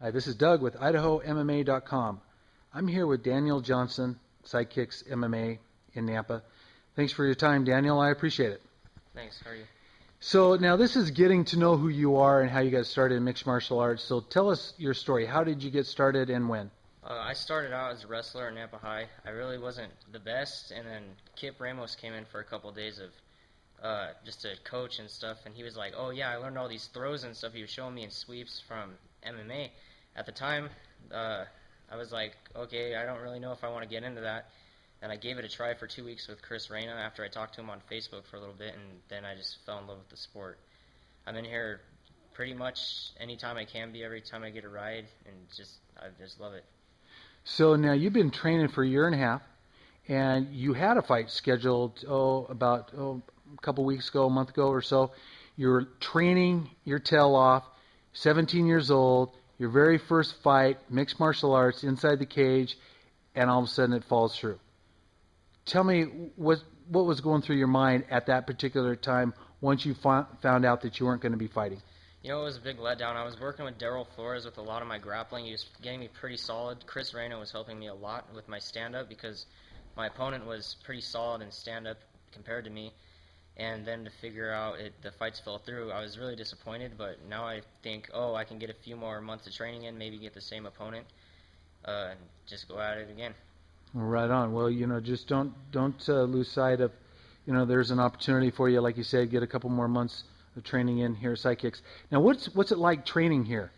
Hi, this is Doug with IdahoMMA.com. I'm here with Daniel Johnson, Sidekicks MMA in Nampa. Thanks for your time, Daniel. I appreciate it. Thanks. How are you? So now this is getting to know who you are and how you got started in mixed martial arts. So tell us your story. How did you get started and when? I started out as a wrestler at Nampa High. I really wasn't the best, and then Kip Ramos came in for a couple of days of just to coach and stuff, and he was like, oh yeah, I learned all these throws and stuff he was showing me in sweeps from MMA. At the time, I was like, okay, I don't really know if I want to get into that. And I gave it a try for 2 weeks with Chris Reyna after I talked to him on Facebook for a little bit, and then I just fell in love with the sport. I'm in here pretty much anytime I can be, every time I get a ride, and I just love it. So now you've been training for a year and a half, and you had a fight scheduled about a couple weeks ago, a month ago or so. You're training your tail off, 17 years old, your very first fight, mixed martial arts, inside the cage, and all of a sudden it falls through. Tell me what was going through your mind at that particular time once you found out that you weren't going to be fighting? You know, it was a big letdown. I was working with Daryl Flores with a lot of my grappling. He was getting me pretty solid. Chris Reyna was helping me a lot with my stand-up because my opponent was pretty solid in stand-up compared to me. And then to figure out the fights fell through, I was really disappointed. But now I think, oh, I can get a few more months of training in, maybe get the same opponent, and just go at it again. Right on. Well, just don't lose sight of, there's an opportunity for you, like you said, get a couple more months of training in here at Sidekicks. Now, what's it like training here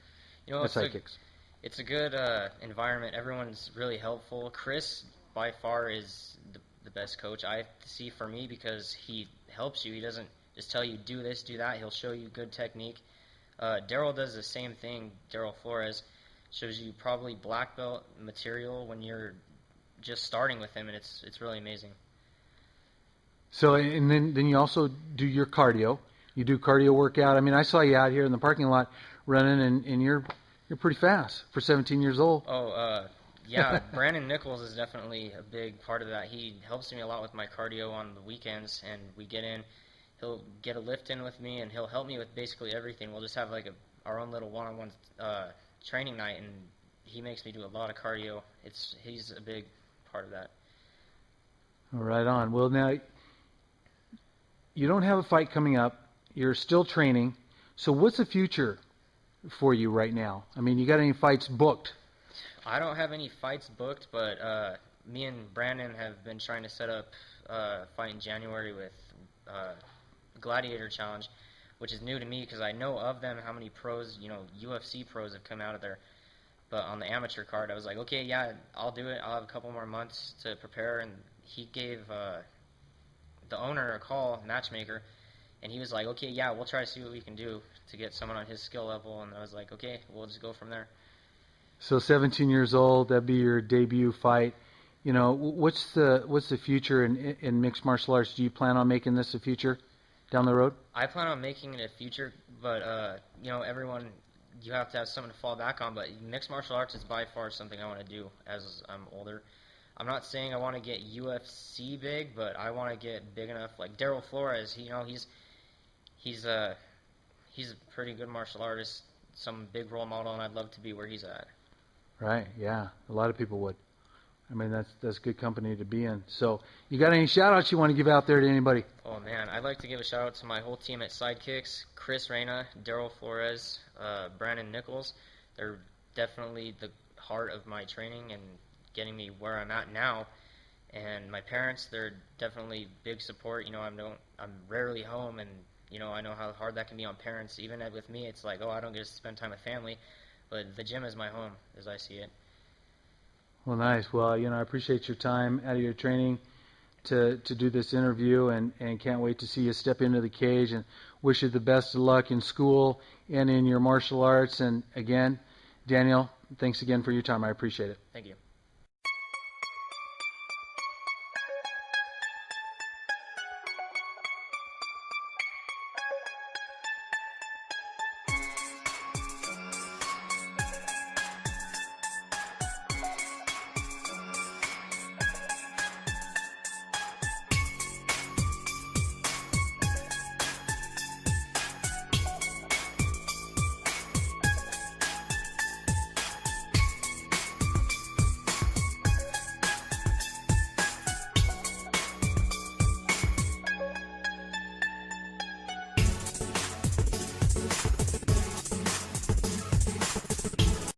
at Sidekicks? It's a good environment. Everyone's really helpful. Chris, by far, is the best coach I see for me because he helps you. He doesn't just tell you, do this, do that. He'll show you good technique. Daryl does the same thing. Daryl Flores shows you probably black belt material when you're just starting with him, and it's really amazing. So, and then you also do your cardio. You do cardio workout. I mean, I saw you out here in the parking lot running, and you're pretty fast for 17 years old. Oh, yeah. Brandon Nichols is definitely a big part of that. He helps me a lot with my cardio on the weekends, and we get in. He'll get a lift in with me, and he'll help me with basically everything. We'll just have like our own little one-on-one training night, and he makes me do a lot of cardio. He's a big part of that. Right on. Well, now, you don't have a fight coming up. You're still training. So what's the future for you right now? I mean, you got any fights booked? I don't have any fights booked, but me and Brandon have been trying to set up a fight in January with Gladiator Challenge, which is new to me because I know of them, how many pros, UFC pros have come out of there. But on the amateur card, I was like, okay, yeah, I'll do it. I'll have a couple more months to prepare. And he gave the owner a call, matchmaker, and he was like, okay, yeah, we'll try to see what we can do to get someone on his skill level. And I was like, okay, we'll just go from there. So 17 years old, that'd be your debut fight. What's the future in mixed martial arts? Do you plan on making this a future down the road? I plan on making it a future, but everyone, you have to have something to fall back on. But mixed martial arts is by far something I want to do as I'm older. I'm not saying I want to get UFC big, but I want to get big enough. Like Daryl Flores, he's a pretty good martial artist, some big role model, and I'd love to be where he's at. Right, yeah. A lot of people would. I mean, that's good company to be in. So, you got any shout-outs you want to give out there to anybody? Oh, man, I'd like to give a shout-out to my whole team at Sidekicks, Chris Reyna, Daryl Flores, Brandon Nichols. They're definitely the heart of my training and getting me where I'm at now. And my parents, they're definitely big support. I'm rarely home, and, I know how hard that can be on parents. Even with me, it's like, I don't get to spend time with family. But the gym is my home, as I see it. Well, nice. Well, I appreciate your time out of your training to do this interview, and can't wait to see you step into the cage, and wish you the best of luck in school and in your martial arts. And again, Daniel, thanks again for your time. I appreciate it. Thank you.